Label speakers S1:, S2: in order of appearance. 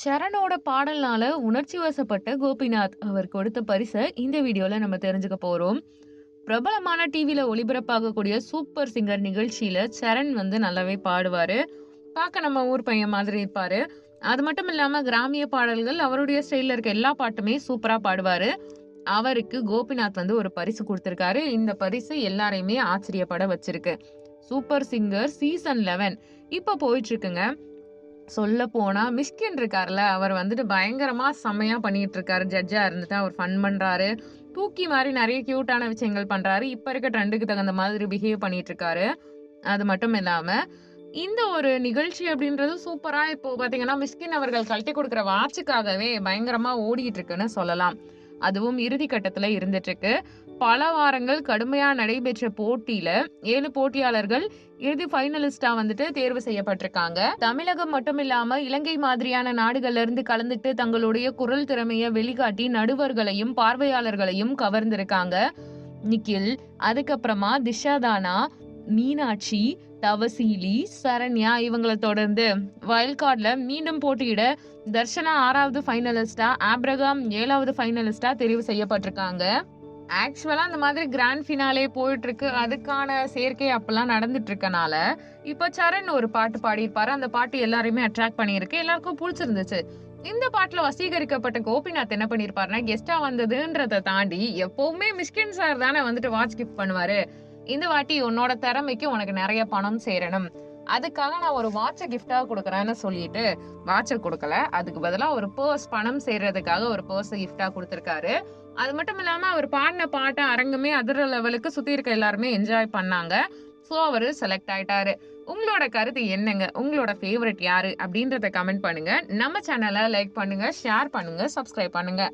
S1: சரணோட பாடல்னால உணர்ச்சி வசப்பட்ட கோபிநாத் அவர் கொடுத்த பரிசை இந்த வீடியோல நம்ம தெரிஞ்சுக்க போறோம். பிரபலமான டிவில ஒளிபரப்பாகக்கூடிய சூப்பர் சிங்கர் நிகழ்ச்சியில சரண் நல்லாவே பாடுவாரு. பார்க்க நம்ம ஊர் பையன் மாதிரி இருப்பாரு. அது மட்டும் இல்லாம கிராமிய பாடல்கள் அவருடைய ஸ்டைல்ல இருக்க எல்லா பாட்டுமே சூப்பரா பாடுவாரு. அவருக்கு கோபிநாத் ஒரு பரிசு கொடுத்திருக்காரு. இந்த பரிசு எல்லாரையுமே ஆச்சரியப்பட வச்சிருக்கு. சூப்பர் சிங்கர் சீசன் 11 இப்ப போயிட்டு இருக்குங்க. சொல்ல போனா மிஷ்கின் இருக்கார்ல, அவர் பயங்கரமா செம்மையா பண்ணிட்டு இருக்காரு. ஜட்ஜா இருந்துட்டு அவர் ஃபன் பண்றாரு. தூக்கி மாதிரி நிறைய கியூட்டான விஷயங்கள் பண்றாரு. இப்ப இருக்க ட்ரெண்டுக்கு தகுந்த மாதிரி பிஹேவ் பண்ணிட்டு இருக்காரு. அது மட்டும் இல்லாம இந்த ஒரு நிகழ்ச்சி அப்படின்றது சூப்பரா இப்போ பாத்தீங்கன்னா மிஷ்கின் அவர்கள் கழட்டி கொடுக்குற வாட்சுக்காகவே பயங்கரமா ஓடிட்டு இருக்குன்னு சொல்லலாம். அதுவும் இறுதி கட்டத்துல இருந்துட்டு இருக்கு. பல வாரங்கள் கடுமையா நடைபெற்ற போட்டியில 7 போட்டியாளர்கள் இறுதி ஃபைனலிஸ்டா தேர்வு செய்யப்பட்டிருக்காங்க. தமிழகம் மட்டும் இல்லாம இலங்கை மாதிரியான நாடுகள்ல இருந்து கலந்துட்டு தங்களுடைய குரல் திறமைய வெளிக்காட்டி நடுவர்களையும் பார்வையாளர்களையும் கவர்ந்திருக்காங்க. நிக்கில், அதுக்கப்புறமா திஷாதானா, மீனாட்சி, தவசீலி, சரண்யா இவங்களை தொடர்ந்து வைல்ட் கார்ட்ல மீண்டும் போட்டியிட தர்ஷனா 6வது ஃபைனலிஸ்டா, ஆப்ரகாம் 7வது ஃபைனலிஸ்டா தெரிவு செய்யப்பட்டிருக்காங்க. ஆக்சுவலா அந்த மாதிரி கிராண்ட் ஃபினாலே போயிட்டு இருக்கு. அதுக்கான சேர்க்கை அப்பெல்லாம் நடந்துட்டு இருக்கனால இப்ப சரண் ஒரு பாட்டு பாடியிருப்பாரு. அந்த பாட்டு எல்லாரையுமே அட்ராக்ட் பண்ணியிருக்கு. எல்லாருக்கும் பிடிச்சிருந்துச்சு. இந்த பாட்டுல வசீகரிக்கப்பட்ட கோபிநாத் என்ன பண்ணிருப்பாருன்னா, கெஸ்டா வந்ததுன்றதை தாண்டி எப்பவுமே மிஷ்கின் சார் தானே வாட்ச் கிஃப்ட் பண்ணுவாரு. இந்த வாட்டி உன்னோட திறமைக்கு உனக்கு நிறைய பணம் சேரணும், அதுக்காக நான் ஒரு வாட்சை கிஃப்டா கொடுக்குறேன்னு சொல்லிட்டு வாட்சை கொடுக்கல, அதுக்கு பதிலாக ஒரு பர்ஸ், பணம் சேர்றதுக்காக ஒரு பர்ஸை கிஃப்டா கொடுத்துருக்காரு. அது மட்டும் இல்லாம அவர் பாடின பாட்டை அரங்கமே அதிர லெவலுக்கு சுத்தி இருக்க எல்லாருமே என்ஜாய் பண்ணாங்க. ஸோ அவர் செலக்ட் ஆயிட்டாரு. உங்களோட கருத்து என்னங்க? உங்களோட ஃபேவரட் யாரு அப்படின்றத கமெண்ட் பண்ணுங்க. நம்ம சேனலை லைக் பண்ணுங்க, ஷேர் பண்ணுங்க, சப்ஸ்கிரைப் பண்ணுங்க.